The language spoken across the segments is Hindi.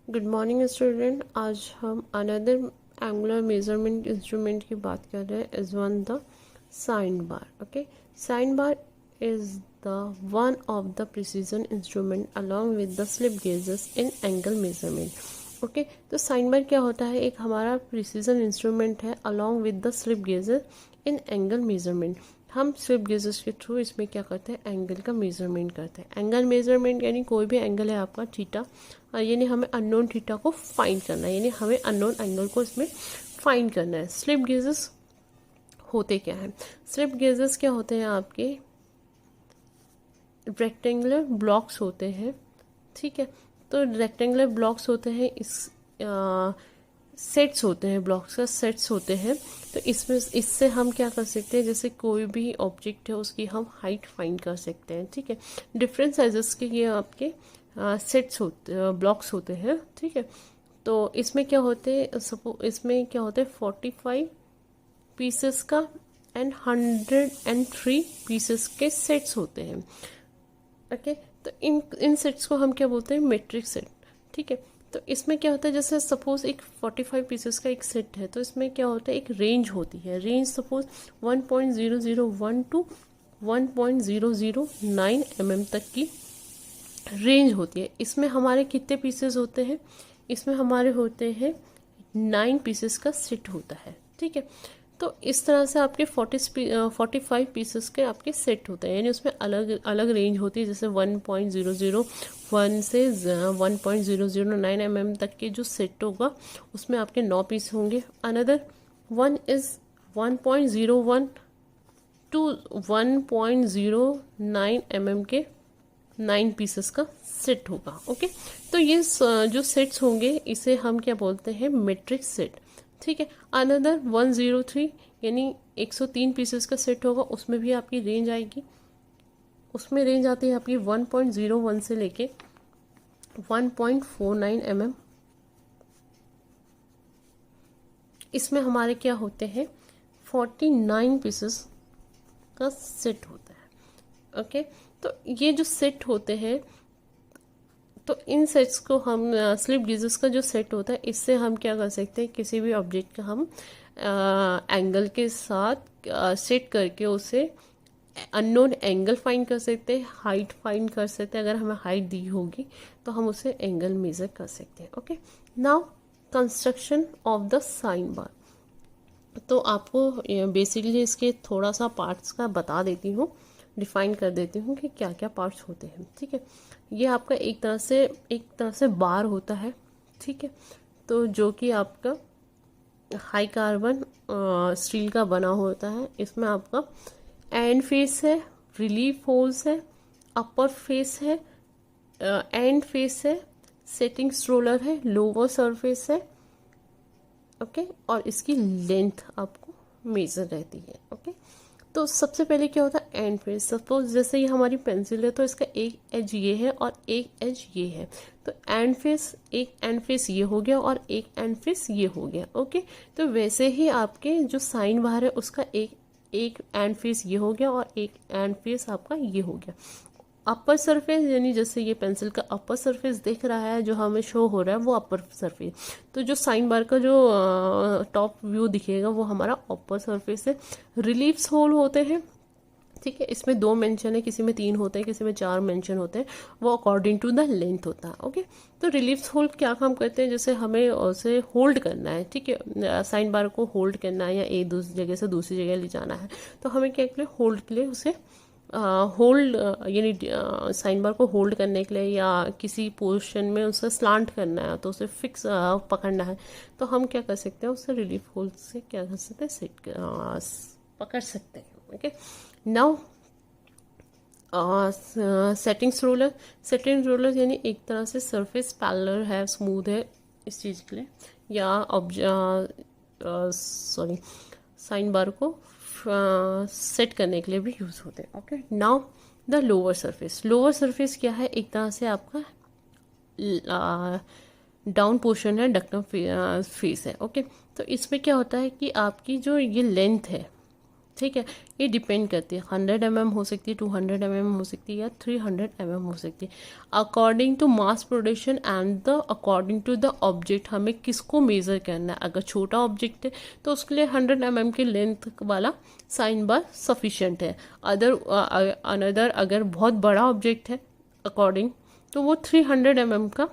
Good morning student. आज हम अनदर एंगुलर मेजरमेंट इंस्ट्रूमेंट की बात कर रहे हैं। Is one the sine bar. Okay, sine bar is the one of the precision instrument along with the slip gauges in angle measurement. Okay, तो साइन बार क्या होता है? एक हमारा प्रिसीजन इंस्ट्रूमेंट है along with the slip gauges in angle measurement. हम स्लिप गेजेस के थ्रू इसमें क्या करते हैं? एंगल का मेजरमेंट करते हैं। एंगल मेजरमेंट यानी कोई भी एंगल है आपका थीटा, यानी हमें अननोन थीटा को फाइंड करना है, यानी हमें अननोन एंगल को इसमें फाइंड करना है। स्लिप गेजेस होते क्या हैं? स्लिप गेजेस क्या होते हैं? आपके रेक्टेंगुलर ब्लॉक्स होते हैं। ठीक है, तो रेक्टेंगुलर ब्लॉक्स होते हैं, इस सेट्स होते हैं, ब्लॉक्स का सेट्स होते हैं। तो इसमें इससे हम क्या कर सकते हैं? जैसे कोई भी ऑब्जेक्ट है उसकी हम हाइट फाइंड कर सकते हैं। ठीक है, डिफरेंट साइजेस के ये आपके सेट्स होते, ब्लॉक्स होते हैं। ठीक है, तो इसमें क्या होते हैं? सपोज इसमें क्या होते हैं? 45 पीसेस का एंड 103 पीसेस के सेट्स होते हैं। ओके, तो इन सेट्स को हम क्या बोलते हैं? Metric set. ठीक है, तो इसमें क्या होता है? जैसे सपोज एक 45 पीसेस का एक सेट है, तो इसमें क्या होता है? एक रेंज होती है। रेंज सपोज 1.0012 टू 1.009 तक की रेंज होती है। इसमें हमारे कितने पीसेस होते हैं? इसमें हमारे होते हैं 9 पीसेस का सेट होता है। ठीक है, तो इस तरह से आपके 45 पीसेस के आपके सेट होते हैं, यानी उसमें अलग अलग रेंज होती है। जैसे 1.001 से 1.009 तक के जो सेट होगा उसमें आपके 9 पीस होंगे। अनदर वन इज 1.01 टू 1.09 के 9 पीसेस का सेट होगा। ओके, तो ये जो सेट्स होंगे इसे हम क्या बोलते हैं? Matrix set. ठीक है, अनदर 103 यानी 103 पीसेस का सेट होगा, उसमें भी आपकी रेंज आएगी। उसमें रेंज आती है आपकी 1.01 से लेके 1.49 इसमें हमारे क्या होते हैं? 49 पीसेस का सेट होता है। ओके, तो ये जो सेट होते हैं, तो इन सेट्स को हम स्लिप गेजेस का जो सेट होता है इससे हम क्या कर सकते हैं? किसी भी ऑब्जेक्ट का हम एंगल के साथ सेट करके उसे अननोन एंगल फाइंड कर सकते हैं, हाइट फाइंड कर सकते हैं। अगर हमें हाइट दी होगी तो हम उसे एंगल मेजर कर सकते हैं। Okay, now construction of the sine बार। तो आपको बेसिकली इसके थोड़ा सा पार्ट्स का बता देती हूँ, डिफाइन कर देती हूँ कि क्या क्या पार्ट्स होते हैं। ठीक है, ये आपका एक तरह से बार होता है। ठीक है, तो जो कि आपका हाई कार्बन स्टील का बना होता है। इसमें आपका एंड फेस है, रिलीफ होल्स है, अपर फेस है, एंड फेस है, सेटिंग रोलर है, लोअर सरफेस है। ओके, और इसकी लेंथ आपको मेजर रहती है। ओके, तो सबसे पहले क्या होता है? And face. सपोज जैसे ये हमारी पेंसिल है तो इसका एक एज ये है और एक एज ये है, तो एंड फेस, एक एंड फेस ये हो गया और एक एंड फेस ये हो गया। ओके, तो वैसे ही आपके जो साइन बार है उसका एक एंड फेस ये हो गया और एक एंड फेस आपका ये हो गया। अपर सरफेस यानी जैसे ये पेंसिल का अपर सरफेस दिख रहा है, जो हमें शो हो रहा है वो अपर सरफेस। तो जो साइन बार का जो टॉप व्यू दिखेगा वो हमारा अपर सरफेस है। रिलीफ्स होल होते हैं। ठीक है, इसमें 2 मेंशन है, किसी में 3 होते हैं, किसी में 4 मेंशन होते हैं, वो अकॉर्डिंग टू द लेंथ होता है। ओके, तो रिलीफ्स होल क्या काम करते हैं? जैसे हमें उसे होल्ड करना है। ठीक है, साइन बार को होल्ड करना है या एक दूसरी जगह से दूसरी जगह ले जाना है, तो हमें क्या के लिए होल्ड के लिए उसे होल्ड यानी साइन बार को होल्ड करने के लिए या किसी पोजीशन में उसे स्लांट करना है तो उसे फिक्स पकड़ना है, तो हम क्या कर सकते हैं? उसे रिलीफ होल्ड से क्या कर सकते हैं? पकड़ सकते हैं। ओके, नाउ सेटिंग रोलर यानी एक तरह से सरफेस पैरेलल है, स्मूथ है इस चीज़ के लिए, या सॉरी साइन बार को सेट करने के लिए भी यूज़ होते हैं। Okay, now the lower surface. Lower surface क्या है? एक तरह से आपका डाउन पोर्शन है, डक्टम फेस है। ओके, तो इसमें क्या होता है कि आपकी जो ये लेंथ है, ठीक है, ये डिपेंड करती है, 100 mm हो सकती है, 200 mm हो सकती है, या 300 mm हो सकती है, according to mass production and the according to the object हमें किसको मेज़र करना है। अगर छोटा ऑब्जेक्ट है तो उसके लिए 100 mm के लेंथ वाला साइन बार सफिशेंट है। अनदर अगर बहुत बड़ा ऑब्जेक्ट है अकॉर्डिंग, तो वो 300 mm का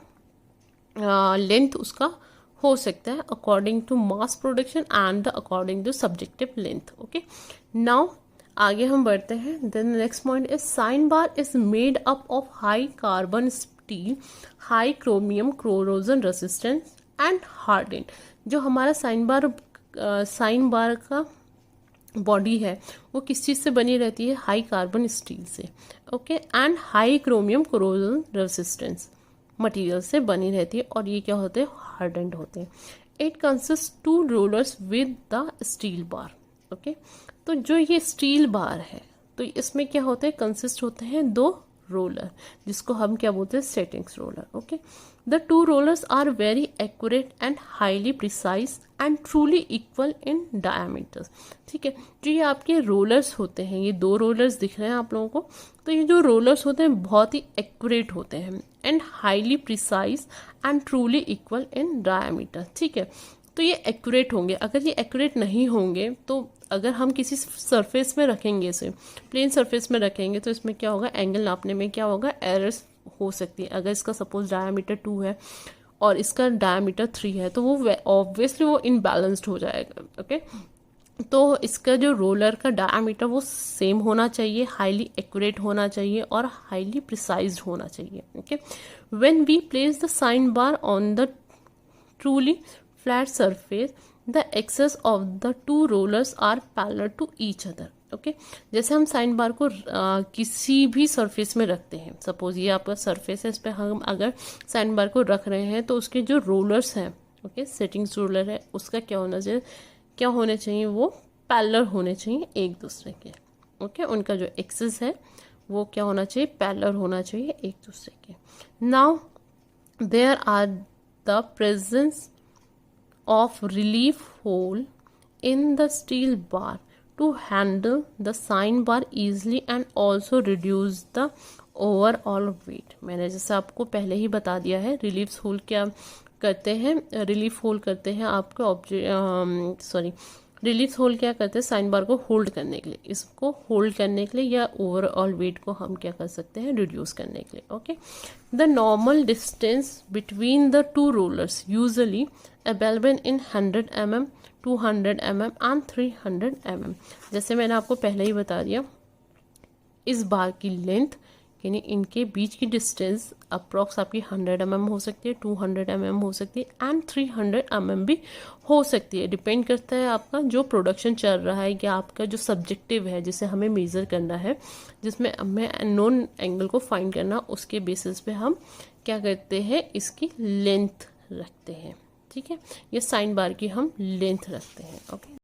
लेंथ उसका हो सकता है, according to mass production and according to subjective length. Okay, now आगे हम बढ़ते हैं। Then next point is sine bar is made up of high carbon steel, high chromium corrosion resistance and hardened. जो हमारा साइन बार का बॉडी है वो किस चीज़ से बनी रहती है, हाई कार्बन स्टील से, okay, and high chromium corrosion resistance material से बनी रहती है, और ये क्या होते हैं, हार्डेंड होते हैं। It consist 2 rollers with the steel bar. Okay, तो जो ये स्टील बार है तो इसमें क्या होते हैं, कंसिस्ट होते हैं 2 रोलर, जिसको हम क्या बोलते हैं, settings roller. Okay, the 2 rollers are very accurate and highly precise and truly equal in diameter. ठीक है, जो ये आपके रोलर्स होते हैं, ये 2 रोलर्स दिख रहे हैं आप लोगों को, तो ये जो रोलर्स होते हैं बहुत ही एक्यूरेट होते हैं and highly precise and truly equal in diameter. ठीक है, तो ये एक्यूरेट होंगे। अगर ये एक्यूरेट नहीं होंगे तो अगर हम किसी सरफेस में रखेंगे, इसे प्लेन सरफेस में रखेंगे, तो इसमें क्या होगा, एंगल नापने में क्या होगा, एरर्स हो सकती है। अगर इसका सपोज डायमीटर 2 है और इसका डायमीटर 3 है तो वो ऑब्वियसली वो इनबैलेंस्ड हो जाएगा। ओके, तो इसका जो रोलर का डायमीटर वो सेम होना चाहिए, हाईली एक्यूरेट होना चाहिए और हाईली प्रिसाइज्ड होना चाहिए। Okay, when we place the sine bar on the truly flat surface the axes of the 2 rollers are parallel to each other. Okay, जैसे हम साइन बार को किसी भी सरफेस में रखते हैं, सपोज ये आपका सरफेस है, इस पर हम अगर साइन बार को रख रहे हैं तो उसके जो रोलर्स हैं, ओके, सेटिंग्स रोलर है, उसका क्या होने चाहिए, वो पैरेलल होने चाहिए एक दूसरे के। ओके, उनका जो एक्सेस है वो क्या होना चाहिए, पैरेलल होना चाहिए एक दूसरे के। Now there are the presence of relief hole in the steel bar to handle the sine bar easily and also reduce the overall weight। मैंने जैसे आपको पहले ही बता दिया है, रिलीफ होल क्या करते हैं, रिलीफ होल करते हैं आपके रिलीफ होल क्या करते हैं, साइन बार को होल्ड करने के लिए, इसको होल्ड करने के लिए, या ओवरऑल वेट को हम क्या कर सकते हैं, रिड्यूस करने के लिए। Okay, the normal distance between the 2 rollers usually available in 100 mm, 200 mm and 300 mm। जैसे मैंने आपको पहले ही बता दिया, इस बार की लेंथ यानी इनके बीच की डिस्टेंस अप्रॉक्स आपकी 100 mm हो सकती है, 200 mm हो सकती है एंड 300 mm भी हो सकती है। डिपेंड करता है आपका जो प्रोडक्शन चल रहा है या आपका जो सब्जेक्टिव है जिसे हमें मेज़र करना है, जिसमें हमें नॉन एंगल को फाइंड करना, उसके बेसिस पे हम क्या करते हैं, इसकी लेंथ रखते हैं। ठीक है, ये साइन बार की हम लेंथ रखते हैं। ओके।